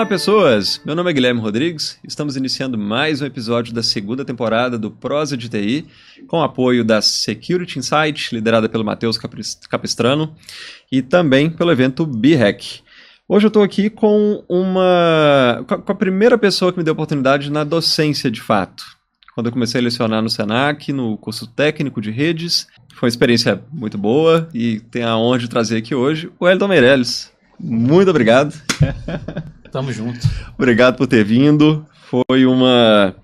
pessoas! Meu nome é Guilherme Rodrigues, estamos iniciando mais um episódio da segunda temporada do Prosa de TI, com apoio da Security Insight, liderada pelo Matheus Capistrano, e também pelo evento BHack. Hoje eu estou aqui com a primeira pessoa que me deu oportunidade na docência de fato. Quando eu comecei a lecionar no Senac, no curso técnico de redes, foi uma experiência muito boa e tenho a honra de trazer aqui hoje o Wellington Meirelles. Muito obrigado. Tamo junto. Obrigado por ter vindo. Foi uma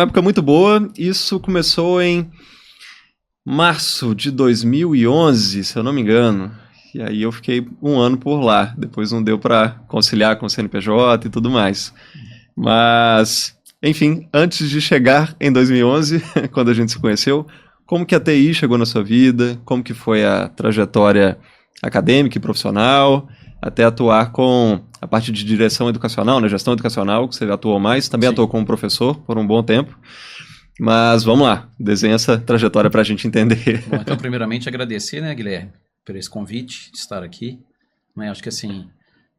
época muito boa. Isso começou em março de 2011, se eu não me engano. E aí eu fiquei um ano por lá. Depois não deu para conciliar com o CNPJ e tudo mais. Mas, enfim, antes de chegar em 2011, quando a gente se conheceu, como que a TI chegou na sua vida? Como que foi a trajetória acadêmica e profissional? Até atuar com a parte de direção educacional, né, gestão educacional, que você atuou mais, também atuou como professor por um bom tempo. Mas vamos lá, desenha essa trajetória para a gente entender. Bom, então, primeiramente, agradecer, né, Guilherme, por esse convite, de estar aqui. Né, acho que, assim,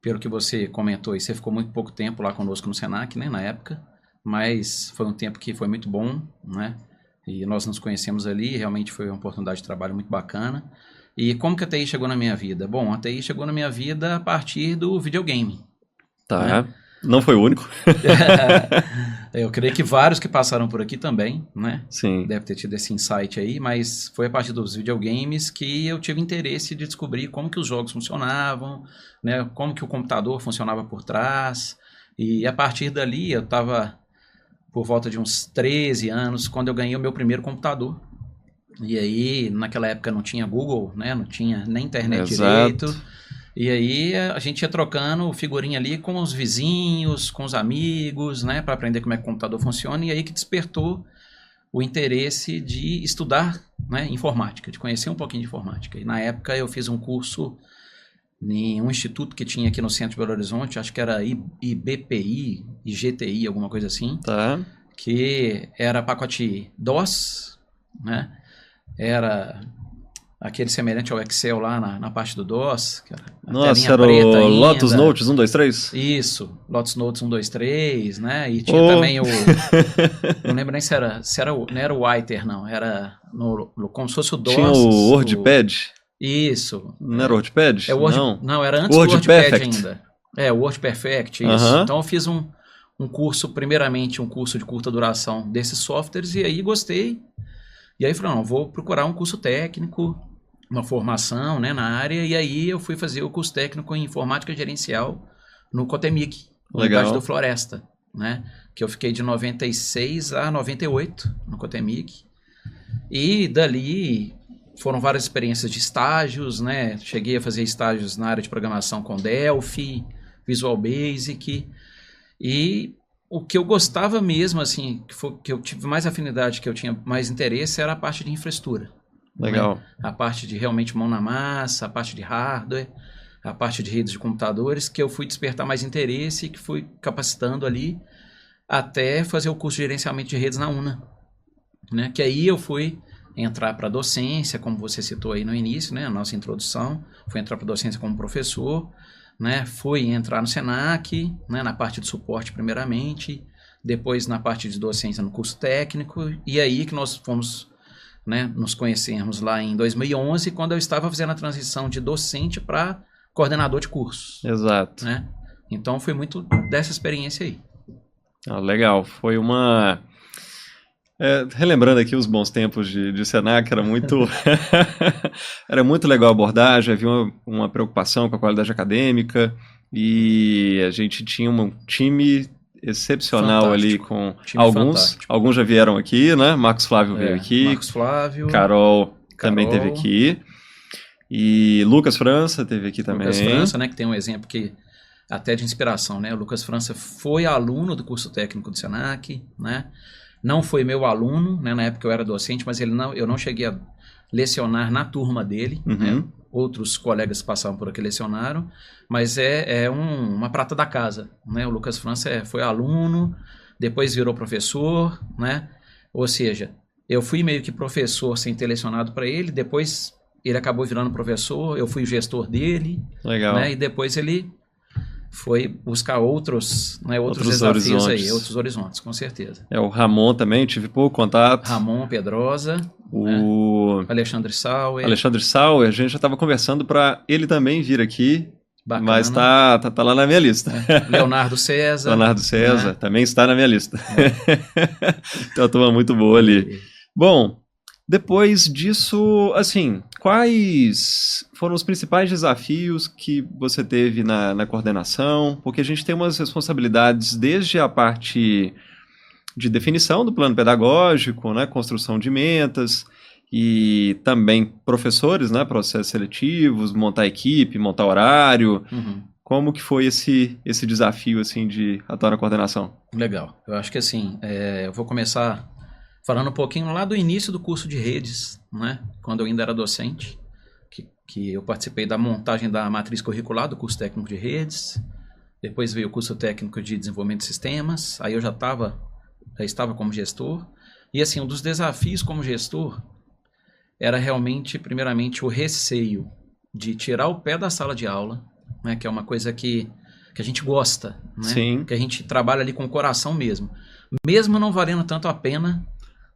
pelo que você comentou, você ficou muito pouco tempo lá conosco no Senac, né, na época, mas foi um tempo que foi muito bom, né, e nós nos conhecemos ali, realmente foi uma oportunidade de trabalho muito bacana. E como que a TI chegou na minha vida? Bom, a TI chegou na minha vida a partir do videogame. Tá, né? Não foi o único. Eu creio que vários que passaram por aqui também, né? Sim. Deve ter tido esse insight aí, mas foi a partir dos videogames que eu tive interesse de descobrir como que os jogos funcionavam, né? Como que o computador funcionava por trás. E a partir dali, eu estava por volta de uns 13 anos, quando eu ganhei o meu primeiro computador. E aí, naquela época não tinha Google, né? Não tinha nem internet direito. E aí a gente ia trocando figurinha ali com os vizinhos, com os amigos, né? Para aprender como é que o computador funciona. E aí que despertou o interesse de estudar, né, informática, de conhecer um pouquinho de informática. E na época eu fiz um curso em um instituto que tinha aqui no centro de Belo Horizonte, acho que era IBPI, IGTI, alguma coisa assim. Tá. Que era pacote DOS, né? Era aquele semelhante ao Excel lá na parte do DOS. Que era Nossa, era o Lotus Notes 1, 2, 3? Isso, Lotus Notes 1, 2, 3, né? E tinha também o... Não lembro nem se era não era o Writer, não. Era como se fosse o DOS. Tinha o WordPad? Isso. Não era o WordPad? Não, era antes do WordPad Perfect. ainda. O WordPerfect, isso. Então eu fiz um curso, primeiramente um curso de curta duração desses softwares, e aí gostei. E aí falei, não, vou procurar um curso técnico, uma formação, né, na área, e aí eu fui fazer o curso técnico em informática gerencial no Cotemig, Unidade do Floresta, né, que eu fiquei de 96 a 98 no Cotemig. E dali foram várias experiências de estágios, né, cheguei a fazer estágios na área de programação com Delphi, Visual Basic, e o que eu gostava mesmo, assim, que eu tive mais afinidade, que eu tinha mais interesse, era a parte de infraestrutura. Legal. Né? A parte de realmente mão na massa, a parte de hardware, a parte de redes de computadores, que eu fui despertar mais interesse e que fui capacitando ali até fazer o curso de gerenciamento de redes na UNA. Né? Que aí eu fui entrar para a docência, como você citou aí no início, né? A nossa introdução, fui entrar para a docência como professor, né, fui entrar no Senac, né, na parte de suporte primeiramente, depois na parte de docência no curso técnico, e aí que nós fomos, né, nos conhecermos lá em 2011, quando eu estava fazendo a transição de docente para coordenador de cursos. Exato. Né? Então foi muito dessa experiência aí. Legal, foi uma... relembrando aqui os bons tempos de Senac, era muito era muito legal a abordagem, havia uma preocupação com a qualidade acadêmica e a gente tinha um time excepcional Fantástico. ali com Fantástico. alguns já vieram aqui, né? Marcos Flávio veio aqui, Marcos Flávio, Carol também teve aqui e Lucas França teve aqui também. Lucas França, né, que tem um exemplo que até de inspiração, né? O Lucas França foi aluno do curso técnico do Senac, né? Não foi meu aluno, né? Na época eu era docente, mas eu não cheguei a lecionar na turma dele. Uhum. Né? Outros colegas que passavam por aqui lecionaram, mas uma prata da casa. Né? O Lucas França foi aluno, depois virou professor, né? Ou seja, eu fui meio que professor sem ter lecionado para ele, depois ele acabou virando professor, eu fui o gestor dele. Legal. Né? E depois ele foi buscar outros Outros desafios horizontes. aí, outros horizontes, com certeza. O Ramon também, tive pouco contato. Ramon Pedrosa, né? O Alexandre Sauer, Alexandre Sauer, a gente já estava conversando para ele também vir aqui, bacana. mas tá lá na minha lista. Leonardo César. Leonardo César né? também está na minha lista. Então, uma turma muito boa ali. Bom, depois disso, assim, quais foram os principais desafios que você teve na coordenação? Porque a gente tem umas responsabilidades desde a parte de definição do plano pedagógico, né, construção de metas, e também professores, né, processos seletivos, montar equipe, montar horário. Como que foi esse desafio, assim, de atuar na coordenação? Legal. Eu acho que, assim, eu vou começar falando um pouquinho lá do início do curso de redes, né? Quando eu ainda era docente, que eu participei da montagem da matriz curricular do curso técnico de redes, depois veio o curso técnico de desenvolvimento de sistemas, aí eu já estava como gestor, e assim, um dos desafios como gestor era realmente, primeiramente, o receio de tirar o pé da sala de aula, né? Que é uma coisa que a gente gosta, né? Sim. Que a gente trabalha ali com o coração mesmo não valendo tanto a pena.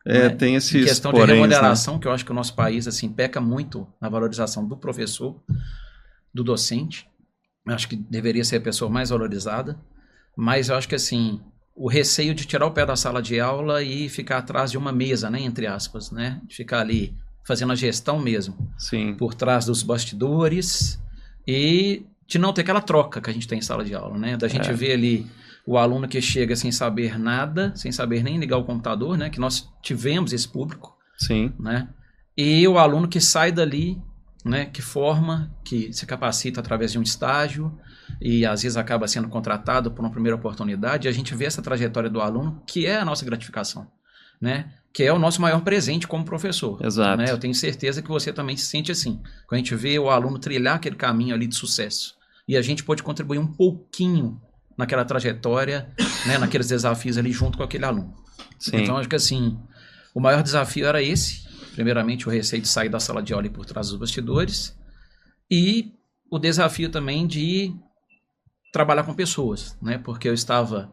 Né? Tem esses em questão poréns, de remuneração, né? que eu acho que o nosso país assim peca muito na valorização do professor, do docente. Eu acho que deveria ser a pessoa mais valorizada, mas eu acho que assim, o receio de tirar o pé da sala de aula e ficar atrás de uma mesa, né, entre aspas, né, de ficar ali fazendo a gestão mesmo, Sim. por trás dos bastidores, e de não ter aquela troca que a gente tem em sala de aula, né, da gente ver ali o aluno que chega sem saber nada, sem saber nem ligar o computador, né? Que nós tivemos esse público. Sim. Né? E o aluno que sai dali, né? Que forma, que se capacita através de um estágio e às vezes acaba sendo contratado por uma primeira oportunidade. E a gente vê essa trajetória do aluno, que é a nossa gratificação, né? Que é o nosso maior presente como professor. Exato. Né? Eu tenho certeza que você também se sente assim. Quando a gente vê o aluno trilhar aquele caminho ali de sucesso. E a gente pode contribuir um pouquinho naquela trajetória, né, naqueles desafios ali junto com aquele aluno. Sim. Então, acho que assim, o maior desafio era esse. Primeiramente, o receio de sair da sala de aula e por trás dos bastidores. E o desafio também de trabalhar com pessoas, né? Porque eu estava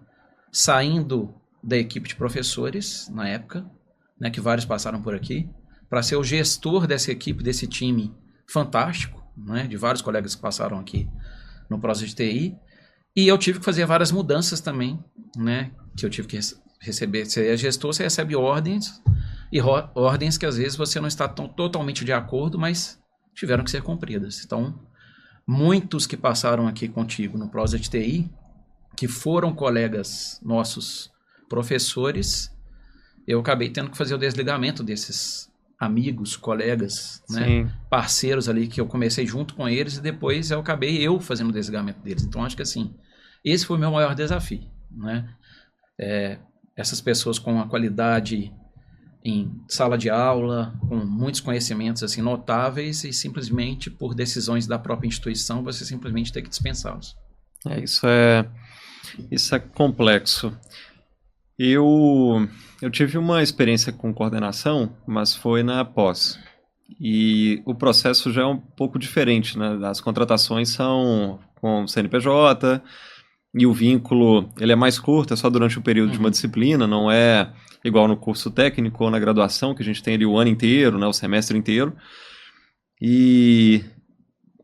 saindo da equipe de professores, na época, né, que vários passaram por aqui, para ser o gestor dessa equipe, desse time fantástico, né, de vários colegas que passaram aqui no processo de TI. E eu tive que fazer várias mudanças também, né? Que eu tive que receber. Você é gestor, você recebe ordens, e ordens que às vezes você não está totalmente de acordo, mas tiveram que ser cumpridas. Então, muitos que passaram aqui contigo no Prosa de TI, que foram colegas nossos professores, eu acabei tendo que fazer o desligamento desses amigos, colegas, né, parceiros ali que eu comecei junto com eles e depois eu acabei fazendo o desligamento deles. Então, acho que assim, esse foi o meu maior desafio, né? Essas pessoas com a qualidade em sala de aula, com muitos conhecimentos assim notáveis e simplesmente por decisões da própria instituição, você simplesmente tem que dispensá-los. Isso é complexo. Eu tive uma experiência com coordenação, mas foi na pós. E o processo já é um pouco diferente, né? As contratações são com o CNPJ e o vínculo ele é mais curto, é só durante o período de uma disciplina, não é igual no curso técnico ou na graduação, que a gente tem ali o ano inteiro, né? O semestre inteiro. E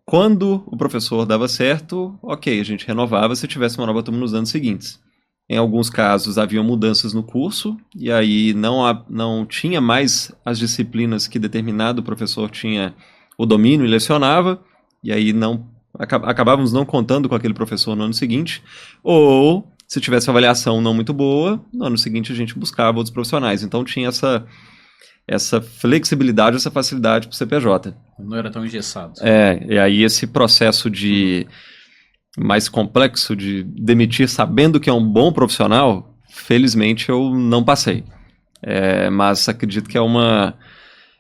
quando o professor dava certo, ok, a gente renovava se tivesse uma nova turma nos anos seguintes. Em alguns casos haviam mudanças no curso, e aí não tinha mais as disciplinas que determinado professor tinha o domínio e lecionava, e aí acabávamos não contando com aquele professor no ano seguinte, ou se tivesse avaliação não muito boa, no ano seguinte a gente buscava outros profissionais. Então tinha essa flexibilidade, essa facilidade para o CPJ. Não era tão engessado. E aí esse processo mais complexo de demitir sabendo que é um bom profissional, felizmente eu não passei. Mas acredito que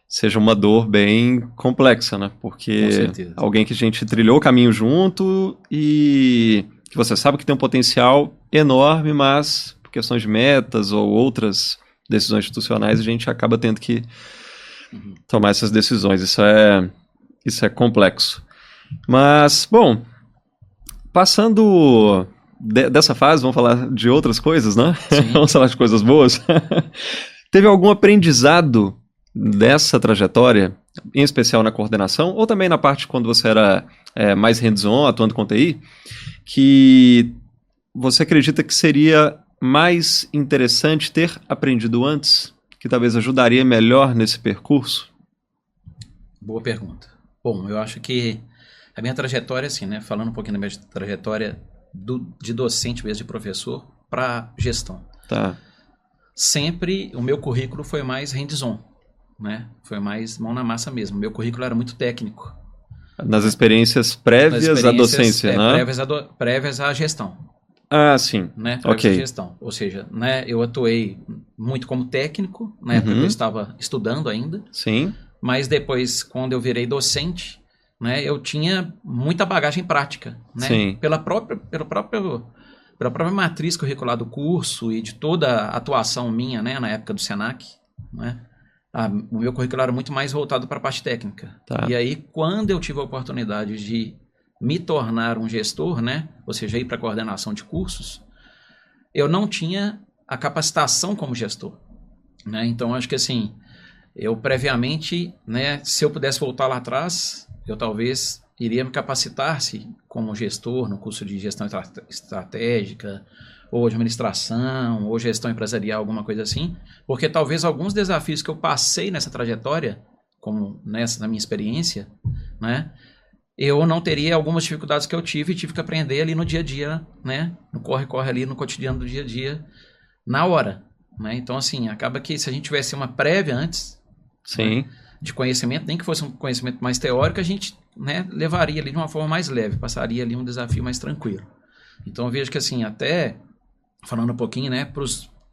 seja uma dor bem complexa, né? Porque alguém que a gente trilhou o caminho junto e que você sabe que tem um potencial enorme, mas por questões de metas ou outras decisões institucionais a gente acaba tendo que tomar essas decisões. Isso é complexo. Mas, bom, Passando dessa fase, vamos falar de outras coisas, né? Sim. Vamos falar de coisas boas. Teve algum aprendizado dessa trajetória, em especial na coordenação, ou também na parte quando você era mais hands-on, atuando com TI, que você acredita que seria mais interessante ter aprendido antes, que talvez ajudaria melhor nesse percurso? Boa pergunta. Bom, eu acho que a minha trajetória, assim, né? Falando um pouquinho da minha trajetória de docente mesmo, de professor, para gestão. Tá. Sempre o meu currículo foi mais hands-on, né? Foi mais mão na massa mesmo. O meu currículo era muito técnico. Nas experiências prévias à docência, né? Prévias à gestão. Ah, sim. Né? Prévias Ok. à gestão. Ou seja, né, eu atuei muito como técnico, na época que eu estava estudando ainda. Sim. Mas depois, quando eu virei docente, né, eu tinha muita bagagem prática, né? Sim. Pela própria matriz curricular do curso e de toda a atuação minha, né, na época do Senac, né? O meu currículo era muito mais voltado para a parte técnica. Tá. E aí, quando eu tive a oportunidade de me tornar um gestor, né, ou seja, ir para a coordenação de cursos, eu não tinha a capacitação como gestor, né? Então, acho que assim, eu previamente, né, se eu pudesse voltar lá atrás, eu talvez iria me capacitar-se como gestor no curso de gestão estratégica, ou administração, ou gestão empresarial, alguma coisa assim, porque talvez alguns desafios que eu passei nessa trajetória, como na minha experiência, né, eu não teria algumas dificuldades que eu tive e tive que aprender ali no dia a dia, né, no corre-corre ali, no cotidiano do dia a dia, na hora, né? Então, assim, acaba que se a gente tivesse uma prévia antes, Sim. né, de conhecimento, nem que fosse um conhecimento mais teórico, a gente, né, levaria ali de uma forma mais leve, passaria ali um desafio mais tranquilo. Então, eu vejo que, assim, até falando um pouquinho, né,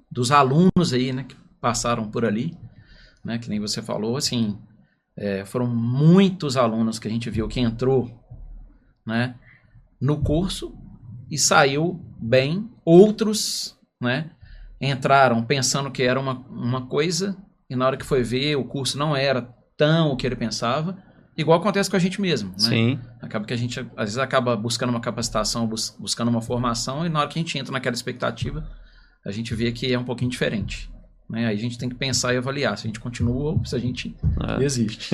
dos alunos aí, né, que passaram por ali, né, que nem você falou, assim, foram muitos alunos que a gente viu que entrou, né, no curso e saiu bem. Outros, né, entraram pensando que era uma coisa e na hora que foi ver o curso não era tão o que ele pensava. Igual acontece com a gente mesmo, né? Sim. Acaba que a gente, às vezes, acaba buscando uma capacitação, buscando uma formação, e na hora que a gente entra naquela expectativa, a gente vê que é um pouquinho diferente, né? Aí a gente tem que pensar e avaliar se a gente continua ou se a gente desiste.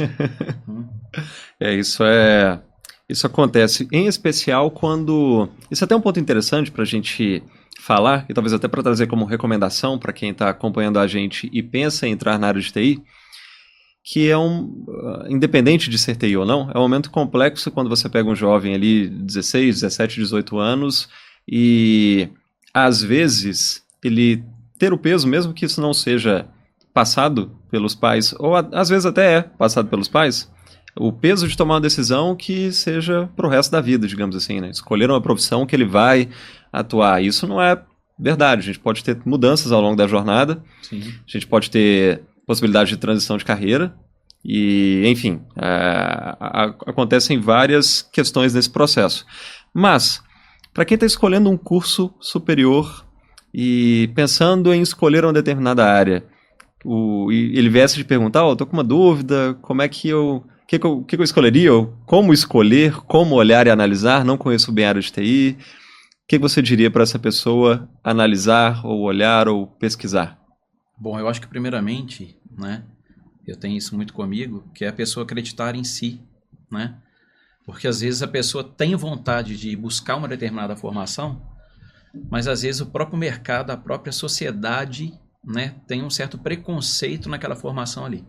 Isso acontece, em especial quando... Isso é até um ponto interessante para a gente falar, e talvez até para trazer como recomendação para quem está acompanhando a gente e pensa em entrar na área de TI, que é independente de ser TI ou não, é um momento complexo quando você pega um jovem ali, 16, 17, 18 anos, e às vezes ele ter o peso, mesmo que isso não seja passado pelos pais, ou às vezes até é passado pelos pais, o peso de tomar uma decisão que seja pro resto da vida, digamos assim, né? Escolher uma profissão que ele vai atuar. Isso não é verdade, a gente pode ter mudanças ao longo da jornada, Sim. A gente pode ter possibilidade de transição de carreira e, enfim, acontecem várias questões nesse processo. Mas, para quem está escolhendo um curso superior e pensando em escolher uma determinada área, ele viesse te perguntar, estou com uma dúvida, como é que eu escolheria, ou como escolher, como olhar e analisar, não conheço bem a área de TI, o que você diria para essa pessoa analisar, ou olhar, ou pesquisar? Bom, eu acho que primeiramente, né, eu tenho isso muito comigo, que é a pessoa acreditar em si, né? Porque às vezes a pessoa tem vontade de buscar uma determinada formação, mas às vezes o próprio mercado, a própria sociedade, né, tem um certo preconceito naquela formação ali.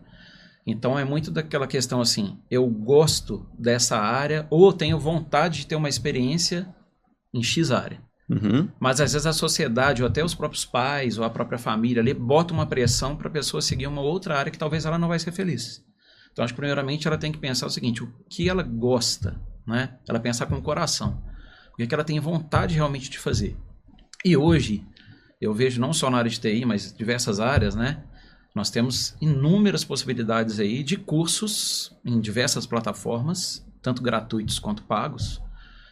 Então é muito daquela questão assim, eu gosto dessa área ou tenho vontade de ter uma experiência em X área. Uhum. Mas às vezes a sociedade ou até os próprios pais ou a própria família ali bota uma pressão para a pessoa seguir uma outra área que talvez ela não vai ser feliz. Então acho que primeiramente ela tem que pensar o seguinte, o que ela gosta, né? Ela pensar com o coração. O que é que ela tem vontade realmente de fazer. E hoje eu vejo não só na área de TI, mas diversas áreas, né? Nós temos inúmeras possibilidades aí de cursos em diversas plataformas, tanto gratuitos quanto pagos,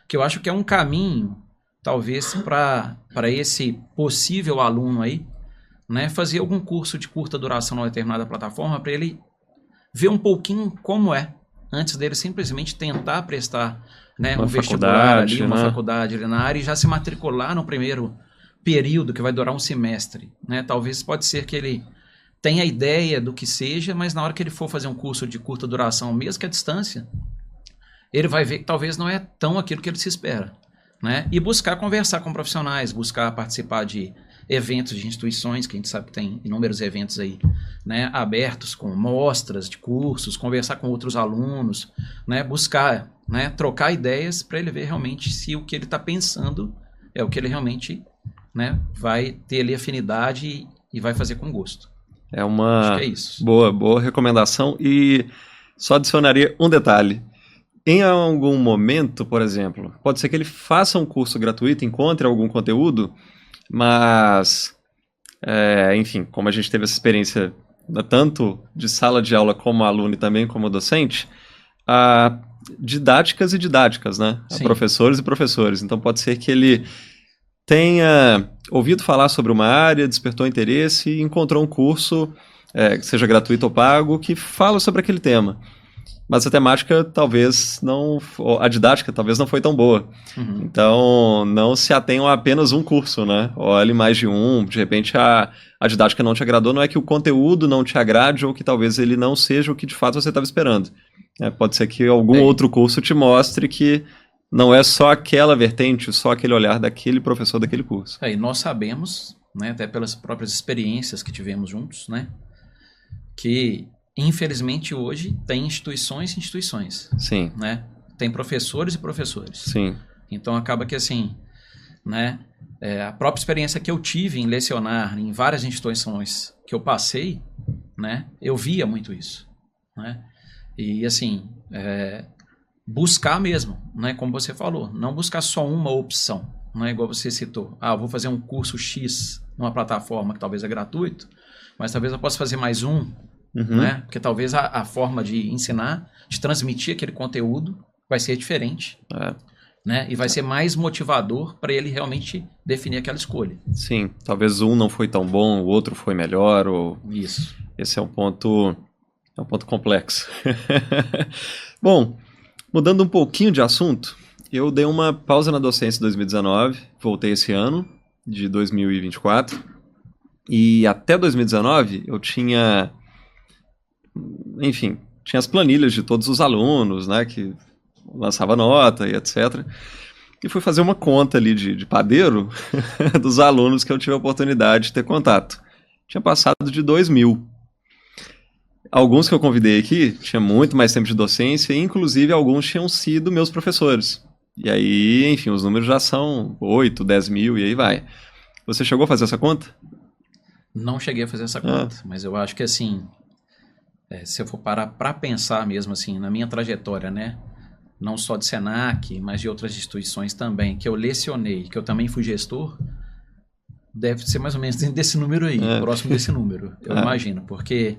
que eu acho que é um caminho talvez para esse possível aluno aí, né, fazer algum curso de curta duração numa determinada plataforma para ele ver um pouquinho como é antes dele simplesmente tentar prestar, né, Uma um vestibular ali, faculdade, uma né? faculdade ali na área e já se matricular no primeiro período, que vai durar um semestre, né? Talvez pode ser que ele tenha a ideia do que seja, mas na hora que ele for fazer um curso de curta duração, mesmo que à distância, ele vai ver que talvez não é tão aquilo que ele se espera, né? E buscar conversar com profissionais, buscar participar de eventos de instituições, que a gente sabe que tem inúmeros eventos aí, né, abertos com mostras de cursos, conversar com outros alunos, né, buscar, né, trocar ideias para ele ver realmente se o que ele está pensando é o que ele realmente, né, vai ter ali afinidade e vai fazer com gosto. É Acho uma que é isso. boa recomendação e só adicionaria um detalhe. Em algum momento, por exemplo, pode ser que ele faça um curso gratuito, encontre algum conteúdo, mas, enfim, como a gente teve essa experiência tanto de sala de aula como aluno e também como docente, há didáticas e didáticas, né? Há Sim. professores e professores. Então pode ser que ele tenha ouvido falar sobre uma área, despertou interesse e encontrou um curso, seja gratuito ou pago, que fala sobre aquele tema. Mas a temática talvez não, a didática talvez não foi tão boa. Uhum. Então não se atenham a apenas um curso, né? Olhe mais de um, de repente a didática não te agradou, não é que o conteúdo não te agrade ou que talvez ele não seja o que de fato você estava esperando. Pode ser que algum outro curso te mostre que não é só aquela vertente, só aquele olhar daquele professor daquele curso. E nós sabemos, né, até pelas próprias experiências que tivemos juntos, né, que infelizmente hoje tem instituições e instituições. Sim. Né? Tem professores e professores. Sim. Então acaba que assim, né, a própria experiência que eu tive em lecionar em várias instituições que eu passei, né, eu via muito isso. Né? E assim, buscar mesmo, né, como você falou, não buscar só uma opção, não é igual você citou. Eu vou fazer um curso X numa plataforma que talvez é gratuito, mas talvez eu possa fazer mais um. Uhum. Né? Porque talvez a forma de ensinar, de transmitir aquele conteúdo vai ser diferente. Né? E vai ser mais motivador para ele realmente definir aquela escolha. Sim, talvez um não foi tão bom, o outro foi melhor. Isso. Esse é um ponto complexo. Bom, mudando um pouquinho de assunto, eu dei uma pausa na docência em 2019, voltei esse ano, de 2024, e até 2019 eu tinha... Enfim, tinha as planilhas de todos os alunos, né, que lançava nota e etc. E fui fazer uma conta ali de padeiro dos alunos que eu tive a oportunidade de ter contato. Tinha passado de 2.000. Alguns que eu convidei aqui tinha muito mais tempo de docência e inclusive alguns tinham sido meus professores. E aí, enfim, os números já são 8, 10 mil e aí vai. Você chegou a fazer essa conta? Não cheguei a fazer essa conta, mas eu acho que assim... se eu for parar para pensar mesmo assim, na minha trajetória, né? Não só de Senac, mas de outras instituições também, que eu lecionei, que eu também fui gestor, deve ser mais ou menos desse número aí, próximo desse número, eu imagino, porque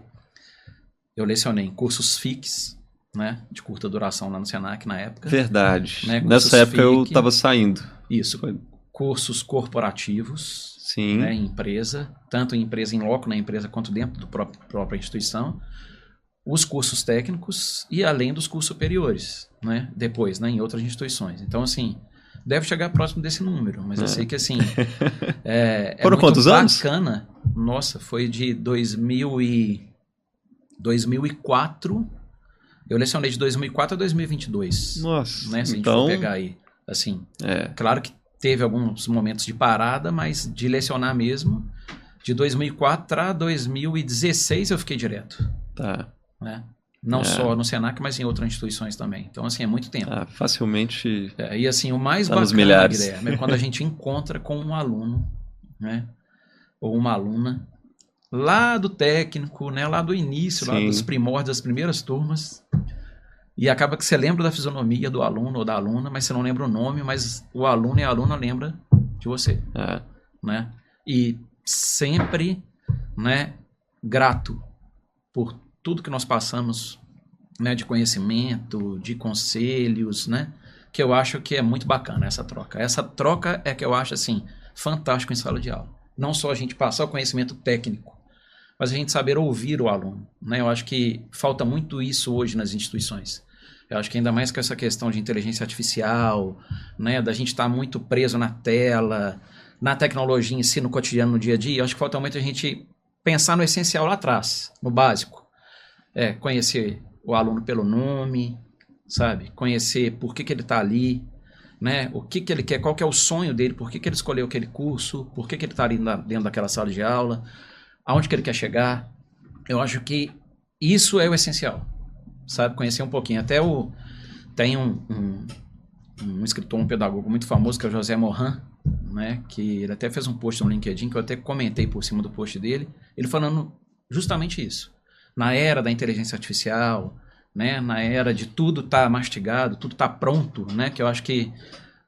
eu lecionei em cursos FICs, né? De curta duração lá no Senac na época. Verdade. Né, nessa época eu estava saindo. Isso. Cursos corporativos. Sim. Né, em empresa, tanto em empresa, em loco na empresa, quanto dentro da própria instituição. Os cursos técnicos e além dos cursos superiores, né? Depois, né? Em outras instituições. Então, assim, deve chegar próximo desse número, mas eu sei que, assim, Foram quantos anos? Bacana. Nossa, foi de 2004, eu lecionei de 2004 a 2022. Nossa, né? Se então... a gente for pegar aí, assim, claro que teve alguns momentos de parada, mas de lecionar mesmo, de 2004 a 2016 eu fiquei direto. Tá. Né? Não só no Senac, mas em outras instituições também. Então, assim, é muito tempo. Facilmente. E assim, o mais tá bacana, Guilherme, é quando a gente encontra com um aluno, né? Ou uma aluna, lá do técnico, né? Lá do início, lá dos primórdios, das primeiras turmas. E acaba que você lembra da fisionomia do aluno ou da aluna, mas você não lembra o nome, mas o aluno e a aluna lembram de você. Né? E sempre, né, grato por tudo que nós passamos, né, de conhecimento, de conselhos, né, que eu acho que é muito bacana essa troca. Essa troca é que eu acho, assim, fantástico em sala de aula. Não só a gente passar o conhecimento técnico, mas a gente saber ouvir o aluno, né? Eu acho que falta muito isso hoje nas instituições. Eu acho que ainda mais com essa questão de inteligência artificial, né, da gente estar muito preso na tela, na tecnologia em si, no cotidiano, no dia a dia, eu acho que falta muito a gente pensar no essencial lá atrás, no básico. Conhecer o aluno pelo nome, sabe? Conhecer por que ele está ali, né? O que ele quer, qual que é o sonho dele, por que ele escolheu aquele curso, por que ele está ali dentro daquela sala de aula, aonde que ele quer chegar. Eu acho que isso é o essencial, sabe? Conhecer um pouquinho. Tem um escritor, um pedagogo muito famoso, que é o José Morin, né? Que ele até fez um post no LinkedIn, que eu até comentei por cima do post dele, ele falando justamente isso. Na era da inteligência artificial, né? Na era de tudo tá mastigado, tudo tá pronto, né? Que eu acho que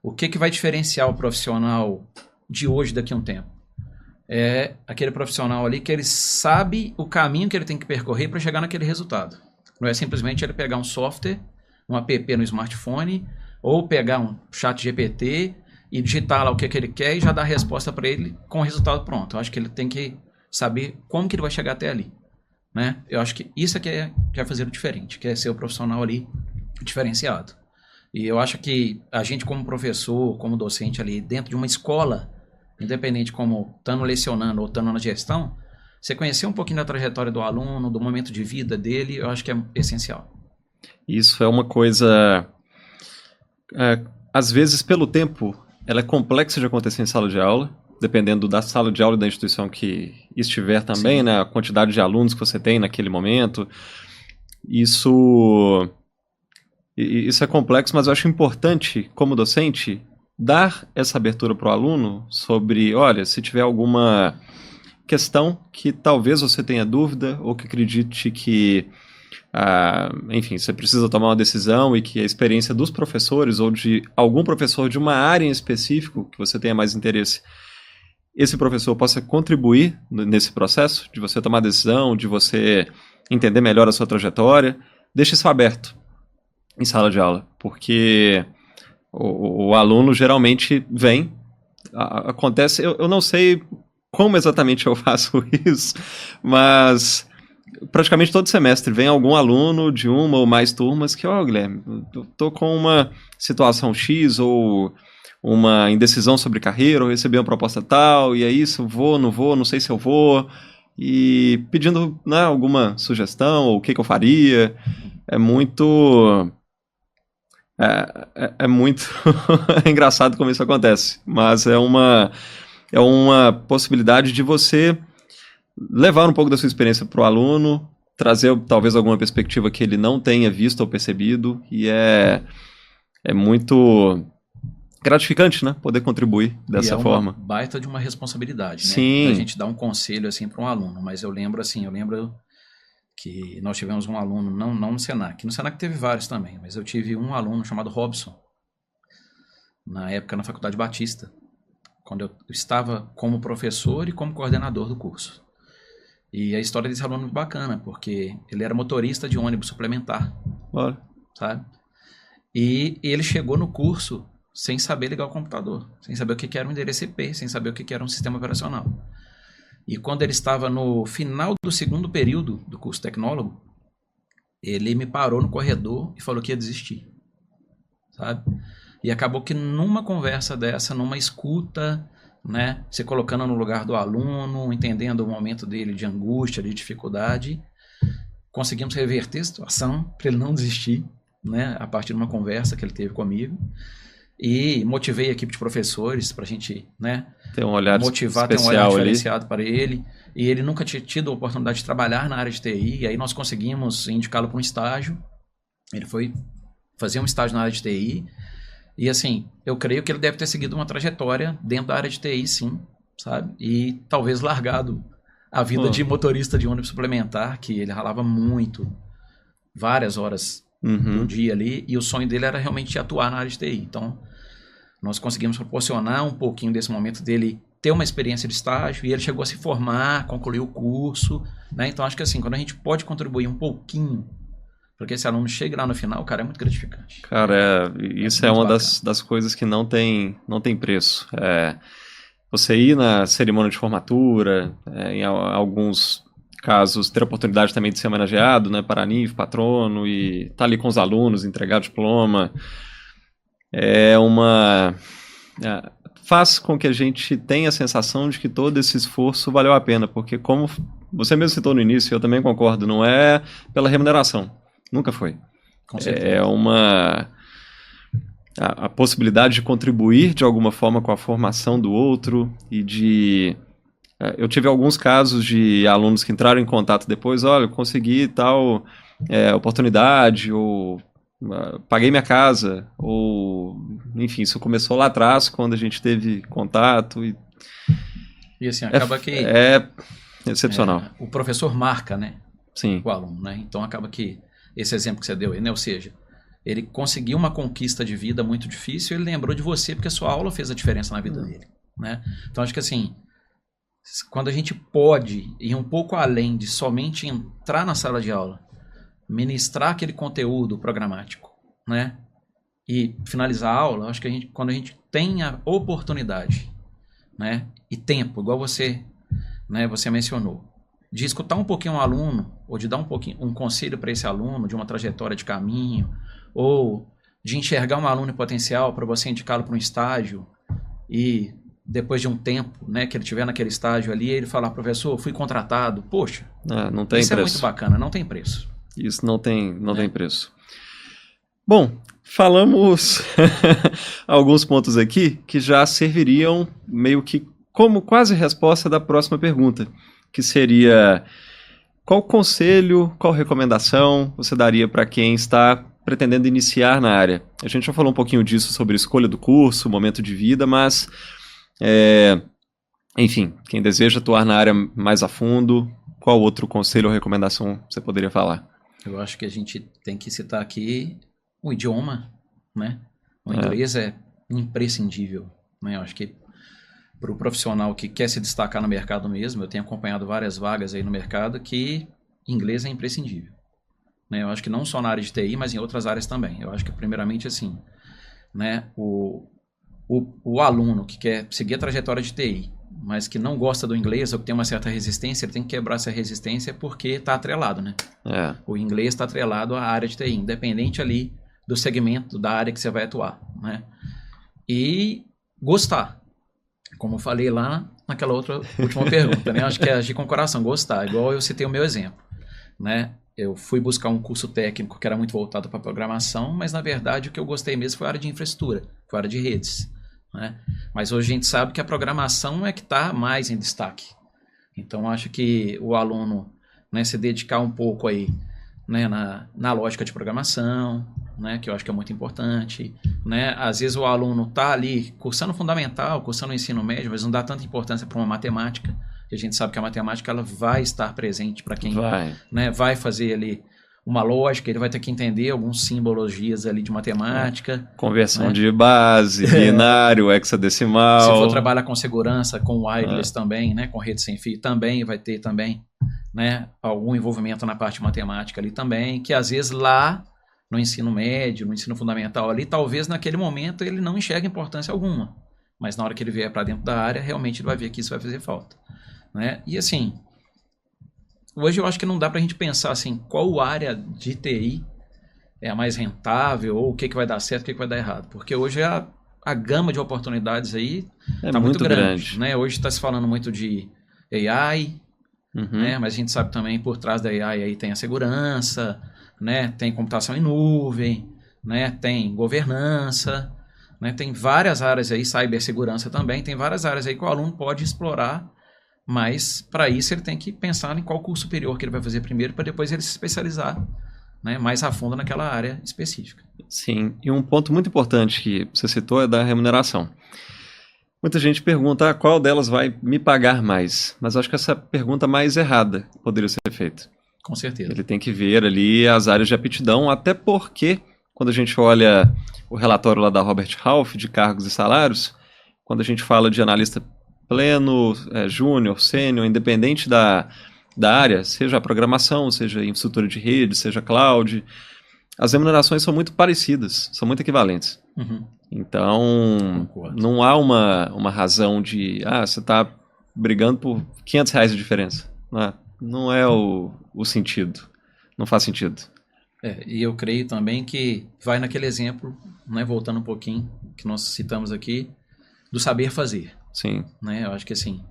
o que vai diferenciar o profissional de hoje daqui a um tempo? É aquele profissional ali que ele sabe o caminho que ele tem que percorrer para chegar naquele resultado. Não é simplesmente ele pegar um software, um app no smartphone, ou pegar um chat GPT e digitar lá o que ele quer e já dar a resposta para ele com o resultado pronto. Eu acho que ele tem que saber como que ele vai chegar até ali, né? Eu acho que isso é que é fazer o diferente, que é ser o profissional ali diferenciado. E eu acho que a gente como professor, como docente ali dentro de uma escola, independente como estando lecionando ou estando na gestão, você conhecer um pouquinho da trajetória do aluno, do momento de vida dele, eu acho que é essencial. Isso é uma coisa, às vezes pelo tempo, ela é complexa de acontecer em sala de aula, dependendo da sala de aula e da instituição que estiver também, né? A quantidade de alunos que você tem naquele momento. Isso é complexo, mas eu acho importante, como docente, dar essa abertura para o aluno sobre, olha, se tiver alguma questão que talvez você tenha dúvida ou que acredite que, enfim, você precisa tomar uma decisão e que a experiência dos professores ou de algum professor de uma área em específico que você tenha mais interesse, esse professor possa contribuir nesse processo de você tomar decisão, de você entender melhor a sua trajetória. Deixe isso aberto em sala de aula, porque o aluno geralmente vem, acontece, eu não sei como exatamente eu faço isso, mas praticamente todo semestre vem algum aluno de uma ou mais turmas que, Guilherme, eu tô com uma situação X ou uma indecisão sobre carreira, ou recebi uma proposta tal, e é isso, vou, não sei se eu vou, e pedindo, né, alguma sugestão, ou o que eu faria. É muito... É muito engraçado como isso acontece, mas é uma possibilidade de você levar um pouco da sua experiência para o aluno, trazer talvez alguma perspectiva que ele não tenha visto ou percebido, e é muito gratificante, né? Poder contribuir dessa forma. Uma baita de uma responsabilidade, né? Sim. A gente dá um conselho assim para um aluno, mas eu lembro que nós tivemos um aluno, não no Senac. No Senac teve vários também, mas eu tive um aluno chamado Robson, na época na Faculdade Batista, quando eu estava como professor e como coordenador do curso. E a história desse aluno é muito bacana, porque ele era motorista de ônibus suplementar, sabe? E ele chegou no curso sem saber ligar o computador, sem saber o que era um endereço IP, sem saber o que era um sistema operacional. E quando ele estava no final do segundo período do curso tecnólogo, ele me parou no corredor e falou que ia desistir, sabe? E acabou que numa conversa dessa, numa escuta, né, se colocando no lugar do aluno, entendendo o momento dele de angústia, de dificuldade, conseguimos reverter a situação para ele não desistir, né, a partir de uma conversa que ele teve comigo. E motivei a equipe de professores para a gente, né, ter um olhar motivar, ter um olhar diferenciado para ele. E ele nunca tinha tido a oportunidade de trabalhar na área de TI, e aí nós conseguimos indicá-lo para um estágio. Ele foi fazer um estágio na área de TI, e assim, eu creio que ele deve ter seguido uma trajetória dentro da área de TI, sim, sabe? E talvez largado a vida de motorista de ônibus suplementar, que ele ralava muito, várias horas do dia ali, e o sonho dele era realmente atuar na área de TI. Então, nós conseguimos proporcionar um pouquinho desse momento dele ter uma experiência de estágio, e ele chegou a se formar, concluiu o curso, né? Então, acho que assim, quando a gente pode contribuir um pouquinho para que esse aluno chegue lá no final, cara, é muito gratificante. Cara, isso é uma das coisas que não tem preço. Você ir na cerimônia de formatura, em alguns casos, ter a oportunidade também de ser homenageado, né, Paraninfo, patrono, e estar ali com os alunos, entregar o diploma, é uma... faz com que a gente tenha a sensação de que todo esse esforço valeu a pena, porque como você mesmo citou no início, eu também concordo, não é pela remuneração, nunca foi. Com certeza. É a possibilidade de contribuir de alguma forma com a formação do outro e de... Eu tive alguns casos de alunos que entraram em contato depois, olha, eu consegui tal oportunidade, ou paguei minha casa, ou enfim, isso começou lá atrás, quando a gente teve contato. E assim, acaba que... É excepcional. O professor marca, né? Sim. O aluno, né? Então acaba que esse exemplo que você deu aí, né? Ou seja, ele conseguiu uma conquista de vida muito difícil, ele lembrou de você porque a sua aula fez a diferença na vida dele, né? Então acho que assim, quando a gente pode ir um pouco além de somente entrar na sala de aula, ministrar aquele conteúdo programático, né? E finalizar a aula, acho que quando a gente tem a oportunidade, né? E tempo, igual você, né? Você mencionou, de escutar um pouquinho um aluno, ou de dar um conselho para esse aluno, de uma trajetória de caminho, ou de enxergar um aluno em potencial para você indicá-lo para um estágio e depois de um tempo, né, que ele estiver naquele estágio ali, ele falar, professor, fui contratado. Poxa, não tem isso preço. É muito bacana, não tem preço. Isso não tem preço. Bom, falamos alguns pontos aqui que já serviriam meio que como quase resposta da próxima pergunta, que seria: qual conselho, qual recomendação você daria para quem está pretendendo iniciar na área? A gente já falou um pouquinho disso sobre a escolha do curso, momento de vida, mas, enfim, quem deseja atuar na área mais a fundo, qual outro conselho ou recomendação você poderia falar? Eu acho que a gente tem que citar aqui o idioma, né? O inglês é imprescindível, né? Eu acho que para o profissional que quer se destacar no mercado mesmo, eu tenho acompanhado várias vagas aí no mercado que inglês é imprescindível, né? Eu acho que não só na área de TI, mas em outras áreas também. Eu acho que primeiramente assim, né? O aluno que quer seguir a trajetória de TI, mas que não gosta do inglês ou que tem uma certa resistência, ele tem que quebrar essa resistência porque está atrelado, né? O inglês está atrelado à área de TI, independente ali do segmento da área que você vai atuar, né? E gostar. Como eu falei lá naquela última pergunta, né? Acho que é agir com o coração, gostar. Igual eu citei o meu exemplo, né? Eu fui buscar um curso técnico que era muito voltado para programação, mas na verdade o que eu gostei mesmo foi a área de infraestrutura, foi a área de redes, né? Mas hoje a gente sabe que a programação é que está mais em destaque. Então acho que o aluno, né, se dedicar um pouco aí, né, na lógica de programação, né, que eu acho que é muito importante, né? Às vezes o aluno está ali cursando fundamental, cursando o ensino médio, mas não dá tanta importância para uma matemática, que a gente sabe que a matemática ela vai estar presente para quem vai fazer ali uma lógica, ele vai ter que entender algumas simbologias ali de matemática. Conversão, né, de base, binário, hexadecimal. Se for trabalhar com segurança, com wireless também, né, com rede sem fio, também vai ter também, né, algum envolvimento na parte matemática ali também, que às vezes lá no ensino médio, no ensino fundamental ali, talvez naquele momento ele não enxergue importância alguma, mas na hora que ele vier para dentro da área, realmente ele vai ver que isso vai fazer falta, né? E assim, hoje eu acho que não dá para a gente pensar assim, qual área de TI é a mais rentável, ou o que vai dar certo, o que vai dar errado, porque hoje a gama de oportunidades aí está muito grande, né? Hoje está se falando muito de AI, né? Mas a gente sabe também por trás da AI aí tem a segurança, né? Tem computação em nuvem, né? Tem governança, né? Tem várias áreas aí, cibersegurança também, tem várias áreas aí que o aluno pode explorar, mas para isso ele tem que pensar em qual curso superior que ele vai fazer primeiro para depois ele se especializar, né, mais a fundo naquela área específica. Sim, e um ponto muito importante que você citou é da remuneração. Muita gente pergunta qual delas vai me pagar mais, mas acho que essa pergunta mais errada poderia ser feita. Com certeza. Ele tem que ver ali as áreas de aptidão, até porque quando a gente olha o relatório lá da Robert Half de cargos e salários, quando a gente fala de analista pleno, júnior, sênior, independente da área, seja a programação, seja infraestrutura de rede, seja cloud, as remunerações são muito parecidas, são muito equivalentes. Então, não há uma razão de, você está brigando por R$500 de diferença. Não é? não é o sentido. Não faz sentido. E eu creio também que vai naquele exemplo, né, voltando um pouquinho, que nós citamos aqui, do saber fazer. Sim. Né? Eu acho que assim,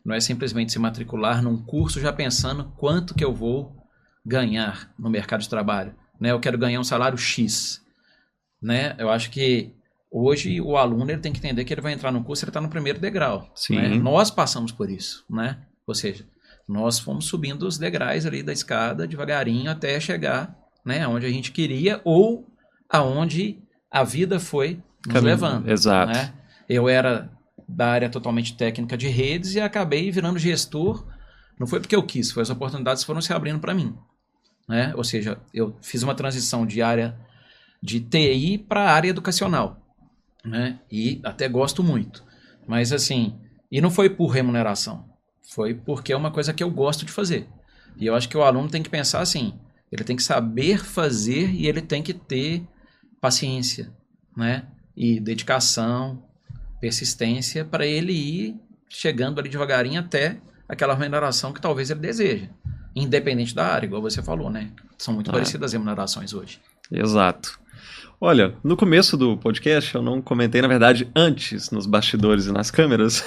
não é simplesmente se matricular num curso já pensando quanto que eu vou ganhar no mercado de trabalho. Né? Eu quero ganhar um salário X. Né? Eu acho que hoje o aluno ele tem que entender que ele vai entrar no curso, ele está no primeiro degrau. Sim. Né? Nós passamos por isso. Né? Ou seja, nós fomos subindo os degraus ali da escada devagarinho até chegar, né, onde a gente queria ou aonde a vida foi nos levando. Exato. Né? Eu era da área totalmente técnica de redes e acabei virando gestor. Não foi porque eu quis, foi as oportunidades que foram se abrindo para mim. Né? Ou seja, eu fiz uma transição de área de TI para a área educacional. Né? E até gosto muito. Mas assim, e não foi por remuneração. Foi porque é uma coisa que eu gosto de fazer. E eu acho que o aluno tem que pensar assim, ele tem que saber fazer e ele tem que ter paciência, né? E dedicação, persistência para ele ir chegando ali devagarinho até aquela remuneração que talvez ele deseja. Independente da área, igual você falou, né? São muito parecidas as remunerações hoje. Exato. Olha, no começo do podcast eu não comentei, na verdade, antes, nos bastidores e nas câmeras,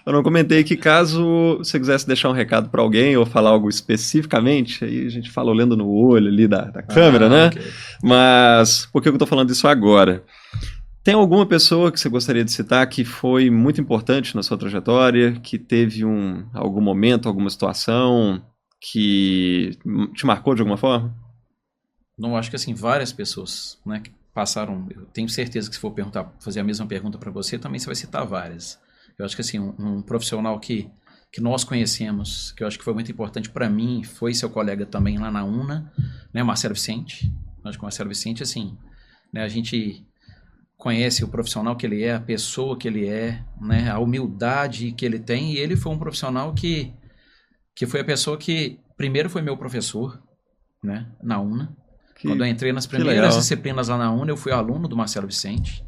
eu não comentei que caso você quisesse deixar um recado para alguém ou falar algo especificamente, aí a gente fala olhando no olho ali da câmera, né? Okay. Mas por que eu tô falando isso agora? Tem alguma pessoa que você gostaria de citar que foi muito importante na sua trajetória, que teve algum momento, alguma situação que te marcou de alguma forma? Não, acho que assim, várias pessoas, né, que passaram, eu tenho certeza que se for fazer a mesma pergunta para você, também você vai citar várias. Eu acho que assim, um profissional que nós conhecemos, que eu acho que foi muito importante para mim, foi seu colega também lá na UNA, né, Marcelo Vicente. Eu acho que o Marcelo Vicente, assim, né, a gente conhece o profissional que ele é, a pessoa que ele é, né, a humildade que ele tem, e ele foi um profissional que foi a pessoa que primeiro foi meu professor, né, na UNA. Quando eu entrei nas primeiras disciplinas lá na UNA, eu fui aluno do Marcelo Vicente.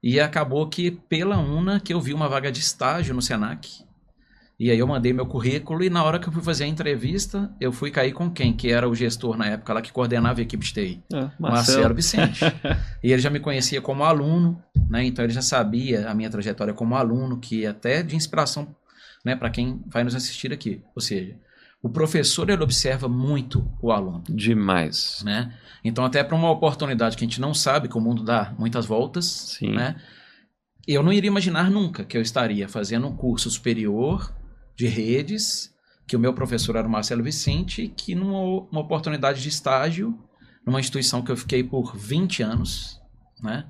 E acabou que pela UNA que eu vi uma vaga de estágio no Senac. E aí eu mandei meu currículo e na hora que eu fui fazer a entrevista, eu fui cair com quem? Que era o gestor na época lá que coordenava a equipe de TI. Marcelo Vicente. E ele já me conhecia como aluno, né? Então ele já sabia a minha trajetória como aluno, que até de inspiração, né, para quem vai nos assistir aqui. Ou seja, o professor, ele observa muito o aluno. Demais. Né? Então, até para uma oportunidade que a gente não sabe, que o mundo dá muitas voltas, sim, né? Eu não iria imaginar nunca que eu estaria fazendo um curso superior de redes, que o meu professor era o Marcelo Vicente, que numa oportunidade de estágio, numa instituição que eu fiquei por 20 anos, né?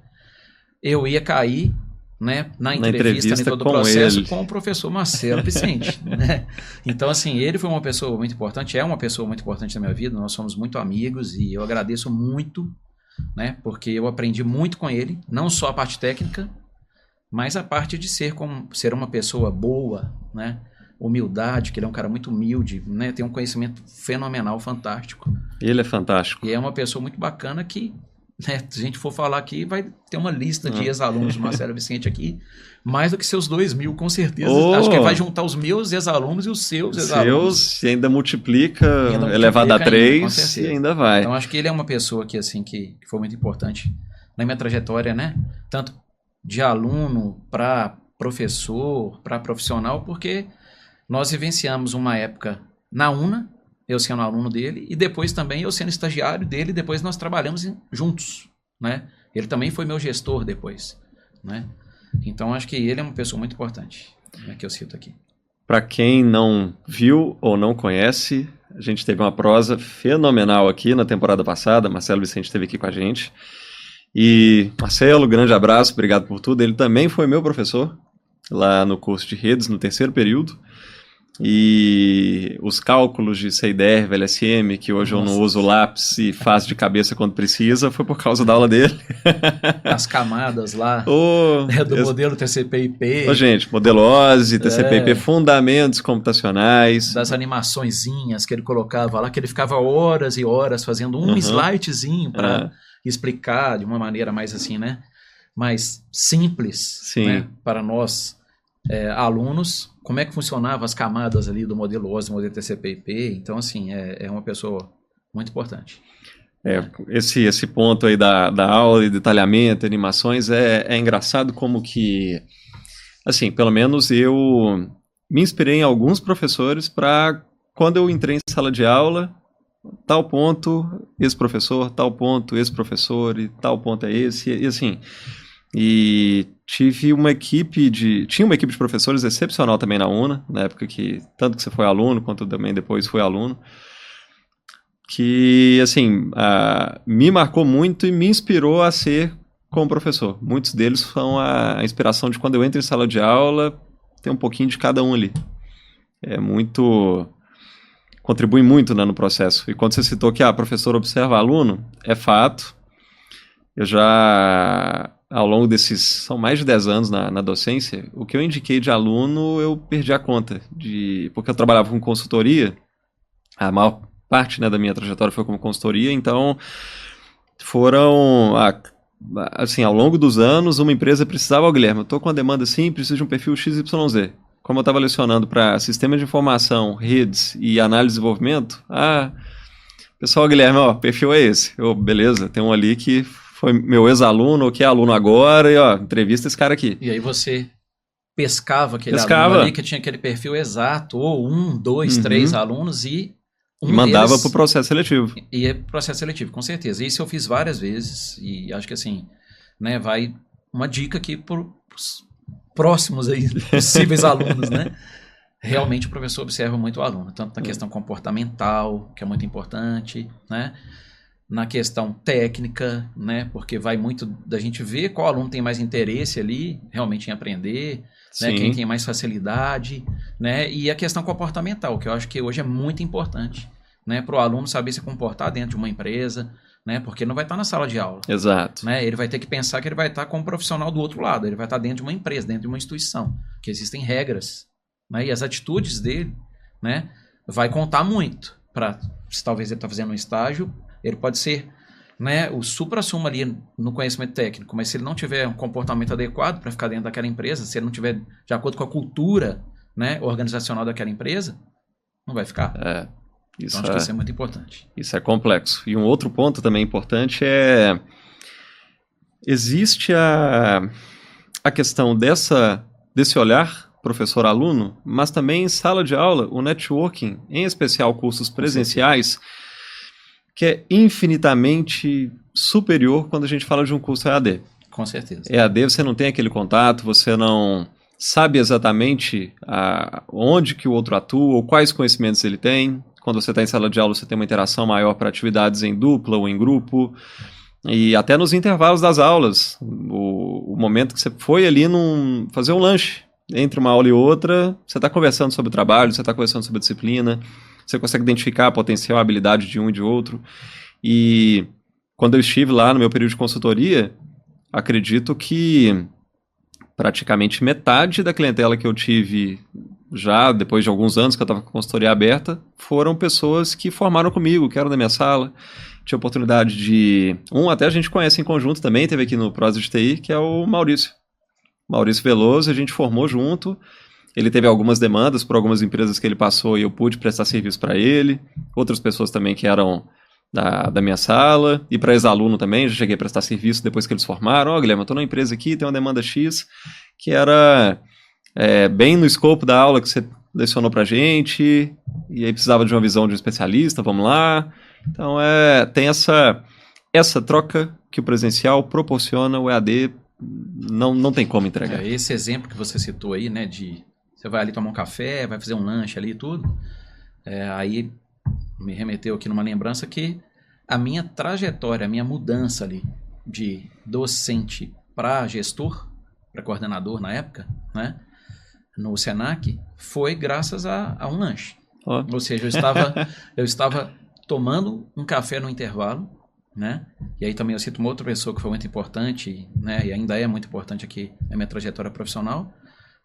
Eu ia cair, né, na entrevista em todo o processo com o professor Marcelo Vicente. Né? Então, assim, ele foi uma pessoa muito importante, é uma pessoa muito importante na minha vida, nós somos muito amigos e eu agradeço muito, né, porque eu aprendi muito com ele, não só a parte técnica, mas a parte de ser uma pessoa boa, né, humildade, que ele é um cara muito humilde, né, tem um conhecimento fenomenal, fantástico. Ele é fantástico. E é uma pessoa muito bacana que, né, se a gente for falar aqui, vai ter uma lista de ex-alunos do Marcelo Vicente aqui, mais do que seus 2.000, com certeza. Acho que vai juntar os meus ex-alunos e os seus ex-alunos. E ainda multiplica, elevado a 3 e ainda vai. Então, acho que ele é uma pessoa que, assim, que foi muito importante na minha trajetória, né? Tanto de aluno para professor, para profissional, porque nós vivenciamos uma época na UNA, eu sendo aluno dele, e depois também eu sendo estagiário dele, depois nós trabalhamos juntos, né? Ele também foi meu gestor depois, né? Então, acho que ele é uma pessoa muito importante, né, que eu cito aqui. Para quem não viu ou não conhece, a gente teve uma prosa fenomenal aqui na temporada passada, Marcelo Vicente esteve aqui com a gente. E, Marcelo, grande abraço, obrigado por tudo. Ele também foi meu professor lá no curso de redes, no 3º período. E os cálculos de CIDR, VLSM, que hoje eu não uso lápis e faço de cabeça quando precisa, foi por causa da aula dele. As camadas lá do modelo TCP/IP. Gente, modelo OSI, TCP/IP, fundamentos computacionais. Das animaçõezinhas que ele colocava lá, que ele ficava horas e horas fazendo um slidezinho para explicar de uma maneira mais assim, né? Mais simples, né, para nós alunos, como é que funcionava as camadas ali do modelo OSI, do modelo TCP/IP. Então, assim, é uma pessoa muito importante. Esse ponto aí da aula e detalhamento, animações, é engraçado como que, assim, pelo menos eu me inspirei em alguns professores para, quando eu entrei em sala de aula, tal ponto, esse professor, tal ponto, esse professor, e tal ponto é esse, e assim, e tinha uma equipe de professores excepcional também na UNA, na época que, tanto que você foi aluno, quanto também depois foi aluno, que, assim, me marcou muito e me inspirou a ser como professor. Muitos deles são a inspiração de quando eu entro em sala de aula, tem um pouquinho de cada um ali. É muito... contribui muito, né, no processo. E quando você citou que professor observa aluno, é fato. Eu já, ao longo desses, são mais de 10 anos na docência, o que eu indiquei de aluno, eu perdi a conta. Porque eu trabalhava com consultoria, a maior parte, né, da minha trajetória foi como consultoria, então foram, assim, ao longo dos anos, uma empresa precisava, Guilherme, eu estou com uma demanda assim, preciso de um perfil XYZ. Como eu estava lecionando para sistemas de informação, redes e análise de desenvolvimento, pessoal, Guilherme, perfil é esse. Beleza, tem um ali que foi meu ex-aluno, ou que é aluno agora, e entrevista esse cara aqui. E aí você pescava aquele aluno ali que tinha aquele perfil exato, ou 1, 2, 3 alunos, e mandava para o processo seletivo. E é processo seletivo, com certeza. Isso eu fiz várias vezes, e acho que assim, né, vai uma dica aqui para os próximos aí, possíveis alunos, né? Realmente o professor observa muito o aluno, tanto na questão comportamental, que é muito importante, né? Na questão técnica, né? Porque vai muito da gente ver qual aluno tem mais interesse ali, realmente em aprender, né? Quem tem mais facilidade, né? E a questão comportamental, que eu acho que hoje é muito importante, né? Para o aluno saber se comportar dentro de uma empresa, né? Porque não vai estar na sala de aula. Exato. Né? Ele vai ter que pensar que ele vai estar como profissional do outro lado, ele vai estar dentro de uma empresa, dentro de uma instituição, que existem regras, né? E as atitudes dele, né, vai contar muito para, se talvez ele está fazendo um estágio, ele pode ser, né, o supra-sumo ali no conhecimento técnico, mas se ele não tiver um comportamento adequado para ficar dentro daquela empresa, se ele não tiver de acordo com a cultura, né, organizacional daquela empresa, não vai ficar. Então acho que isso é muito importante. Isso é complexo. E um outro ponto também importante existe a questão desse olhar professor-aluno, mas também em sala de aula, o networking, em especial cursos presenciais, que é infinitamente superior quando a gente fala de um curso EAD. Com certeza. EAD você não tem aquele contato, você não sabe exatamente onde que o outro atua, ou quais conhecimentos ele tem. Quando você está em sala de aula, você tem uma interação maior para atividades em dupla ou em grupo. E até nos intervalos das aulas, o momento que você foi ali fazer um lanche, entre uma aula e outra, você está conversando sobre o trabalho, você está conversando sobre a disciplina, você consegue identificar a potencial habilidade de um e de outro. E quando eu estive lá no meu período de consultoria, acredito que praticamente metade da clientela que eu tive já depois de alguns anos que eu estava com a consultoria aberta, foram pessoas que formaram comigo, que eram da minha sala. Tinha oportunidade de... até a gente conhece em conjunto também, teve aqui no Prosa de TI, que é o Maurício. Maurício Veloso, a gente formou junto. Ele teve algumas demandas por algumas empresas que ele passou e eu pude prestar serviço para ele. Outras pessoas também que eram da minha sala. E para ex-aluno também, já cheguei a prestar serviço depois que eles formaram. Guilherme, eu estou numa empresa aqui, tem uma demanda X, que era bem no escopo da aula que você lecionou para a gente. E aí precisava de uma visão de um especialista, vamos lá. Então tem essa troca que o presencial proporciona, o EAD não tem como entregar. Esse exemplo que você citou aí, né, de você vai ali tomar um café, vai fazer um lanche ali e tudo, aí me remeteu aqui numa lembrança que a minha trajetória, a minha mudança ali de docente para gestor, para coordenador na época, né, no Senac, foi graças a um lanche. Ou seja, eu estava tomando um café no intervalo, né? E aí também eu cito uma outra pessoa que foi muito importante, né? E ainda é muito importante aqui na minha trajetória profissional,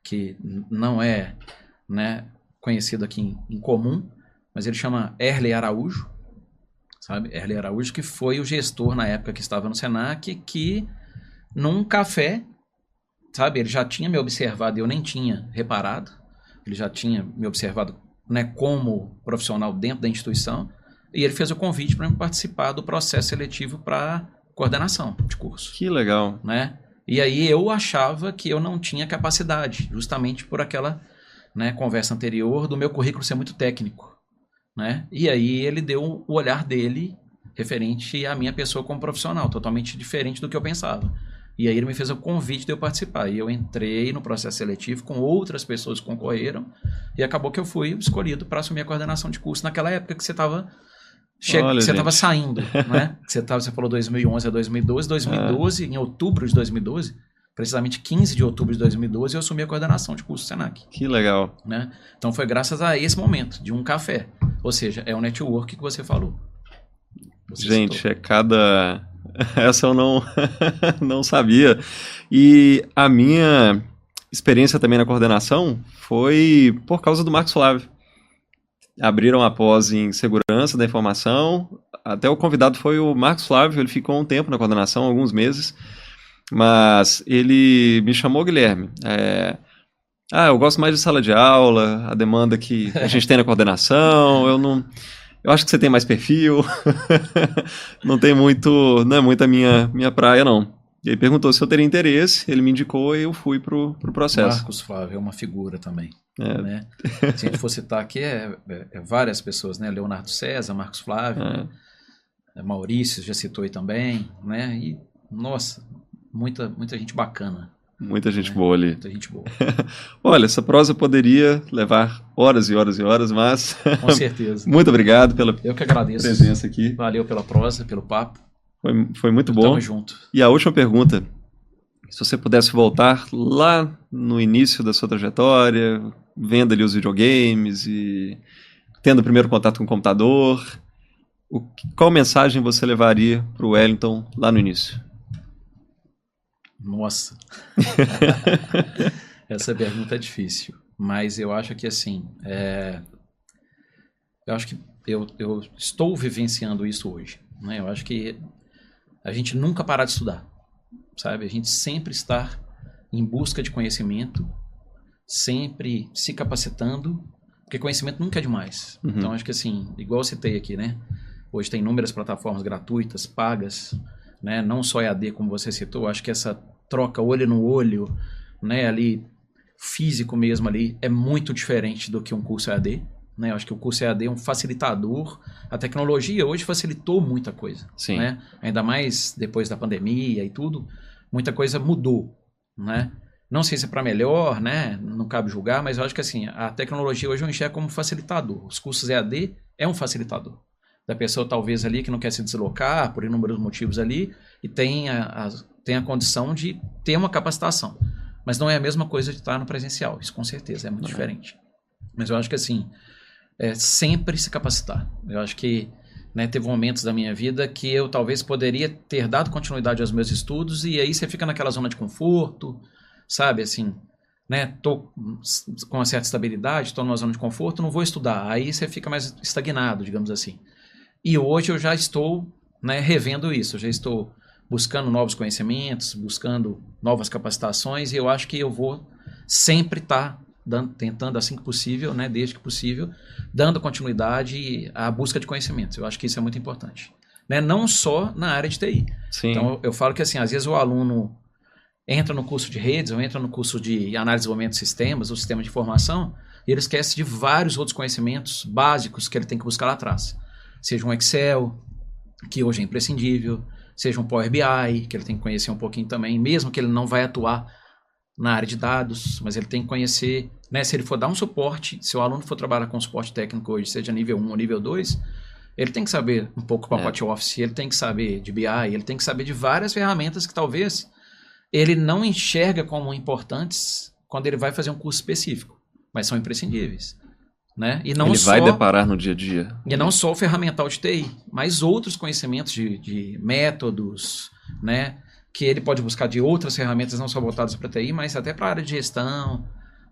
que não é, né, conhecido aqui em comum, mas ele chama Erley Araújo, sabe? Erley Araújo, que foi o gestor na época que estava no Senac, que num café sabe, ele já tinha me observado e eu nem tinha reparado. Ele já tinha me observado, né, como profissional dentro da instituição. E ele fez o convite para me participar do processo seletivo para coordenação de curso. Que legal. Né? E aí eu achava que eu não tinha capacidade, justamente por aquela, né, conversa anterior do meu currículo ser muito técnico. Né? E aí ele deu o olhar dele referente à minha pessoa como profissional, totalmente diferente do que eu pensava. E aí ele me fez o convite de eu participar. E eu entrei no processo seletivo com outras pessoas que concorreram e acabou que eu fui escolhido para assumir a coordenação de curso naquela época que você estava saindo, né? Você falou 2011 a 2012. 2012, em outubro de 2012, precisamente 15 de outubro de 2012, eu assumi a coordenação de curso Senac. Que legal. Né? Então foi graças a esse momento, de um café. Ou seja, é o network que você falou. Gente, essa eu não sabia. E a minha experiência também na coordenação foi por causa do Marcos Flávio. Abriram a pós em segurança da informação. Até o convidado foi o Marcos Flávio. Ele ficou um tempo na coordenação, alguns meses. Mas ele me chamou, Guilherme. Eu gosto mais de sala de aula, a demanda que a gente tem na coordenação. Eu acho que você tem mais perfil. Não é muito a minha praia, não. E aí perguntou se eu teria interesse, ele me indicou e eu fui pro processo. Marcos Flávio é uma figura também. Né? Se a gente for citar aqui, várias pessoas, né? Leonardo César, Marcos Flávio, Maurício já citou aí também, né? E, nossa, muita gente bacana. Muita gente boa ali. Muita gente boa. Olha, essa prosa poderia levar horas e horas e horas, mas... Com certeza. Muito obrigado pela Eu que agradeço. Presença aqui. Valeu pela prosa, pelo papo. Foi muito bom. Tamo junto. E a última pergunta, se você pudesse voltar lá no início da sua trajetória, vendo ali os videogames e tendo o primeiro contato com o computador, qual mensagem você levaria para o Wellington lá no início? Nossa. Essa pergunta é difícil, mas eu acho que assim, eu acho que eu estou vivenciando isso hoje, né? Eu acho que a gente nunca parar de estudar, sabe? A gente sempre estar em busca de conhecimento, sempre se capacitando, porque conhecimento nunca é demais. Uhum. Então acho que assim, igual eu citei aqui, né? Hoje tem inúmeras plataformas gratuitas, pagas, né? Não só EAD como você citou, acho que essa troca olho no olho, né, ali físico mesmo ali, é muito diferente do que um curso EAD, né? Eu acho que o curso EAD é um facilitador. A tecnologia hoje facilitou muita coisa, Sim. Né? Ainda mais depois da pandemia e tudo, muita coisa mudou, né? Não sei se é para melhor, né? Não cabe julgar, mas eu acho que assim, a tecnologia hoje eu enxergo como facilitador. Os cursos EAD é um facilitador. Da pessoa talvez ali que não quer se deslocar por inúmeros motivos ali e tem a condição de ter uma capacitação. Mas não é a mesma coisa de estar no presencial, isso com certeza é muito diferente. Mas eu acho que assim, sempre se capacitar. Eu acho que, né, teve momentos da minha vida que eu talvez poderia ter dado continuidade aos meus estudos e aí você fica naquela zona de conforto, sabe, assim, né, tô com uma certa estabilidade, tô numa zona de conforto, não vou estudar. Aí você fica mais estagnado, digamos assim. E hoje eu já estou, né, revendo isso, eu já estou buscando novos conhecimentos, buscando novas capacitações e eu acho que eu vou sempre estar tentando, assim que possível, né, desde que possível, dando continuidade à busca de conhecimentos. Eu acho que isso é muito importante. Né? Não só na área de TI. Sim. Então eu falo que assim, às vezes o aluno entra no curso de redes ou entra no curso de análise e desenvolvimento de sistemas ou sistema de informação e ele esquece de vários outros conhecimentos básicos que ele tem que buscar lá atrás. Seja um Excel, que hoje é imprescindível, seja um Power BI, que ele tem que conhecer um pouquinho também, mesmo que ele não vai atuar na área de dados, mas ele tem que conhecer, né, se ele for dar um suporte, se o aluno for trabalhar com suporte técnico hoje, seja nível 1 ou nível 2, ele tem que saber um pouco do pacote Office, ele tem que saber de BI, ele tem que saber de várias ferramentas que talvez ele não enxerga como importantes quando ele vai fazer um curso específico, mas são imprescindíveis. Né? E não ele só, vai deparar no dia a dia. E não só o ferramental de TI, mas outros conhecimentos de métodos, né? Que ele pode buscar de outras ferramentas, não só voltadas para TI, mas até para a área de gestão,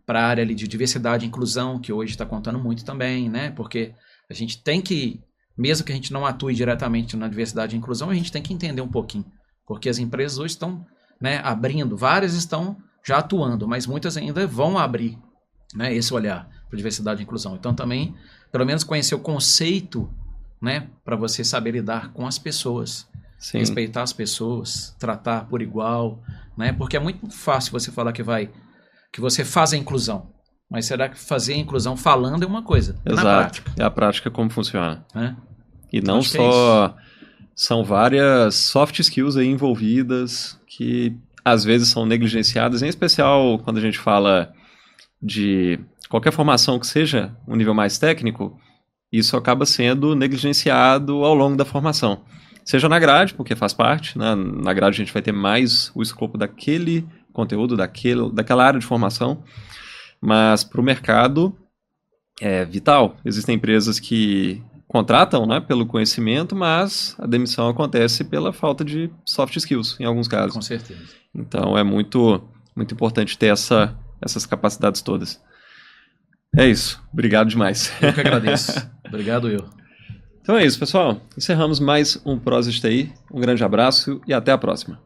para a área ali de diversidade e inclusão, que hoje está contando muito também, né? Porque a gente tem que, mesmo que a gente não atue diretamente na diversidade e inclusão, a gente tem que entender um pouquinho. Porque as empresas hoje estão, né, abrindo, várias estão já atuando, mas muitas ainda vão abrir, né, esse olhar para diversidade e inclusão. Então também, pelo menos conhecer o conceito, né, para você saber lidar com as pessoas, Sim. respeitar as pessoas, tratar por igual, né, porque é muito fácil você falar que você faz a inclusão, mas será que fazer a inclusão falando é uma coisa? Exato. Na prática, É a prática como funciona. né? E não Acho que é só... São várias soft skills aí envolvidas que às vezes são negligenciadas, em especial quando a gente fala de qualquer formação que seja um nível mais técnico, isso acaba sendo negligenciado ao longo da formação. Seja na grade, porque faz parte, né? Na grade a gente vai ter mais o escopo daquele conteúdo, daquela área de formação, mas para o mercado é vital. Existem empresas que contratam, né, pelo conhecimento, mas a demissão acontece pela falta de soft skills, em alguns casos. Com certeza. Então é muito, muito importante ter essas capacidades todas. É isso. Obrigado demais. Eu que agradeço. Obrigado, eu. Então é isso, pessoal. Encerramos mais um Prosa de TI. Um grande abraço e até a próxima.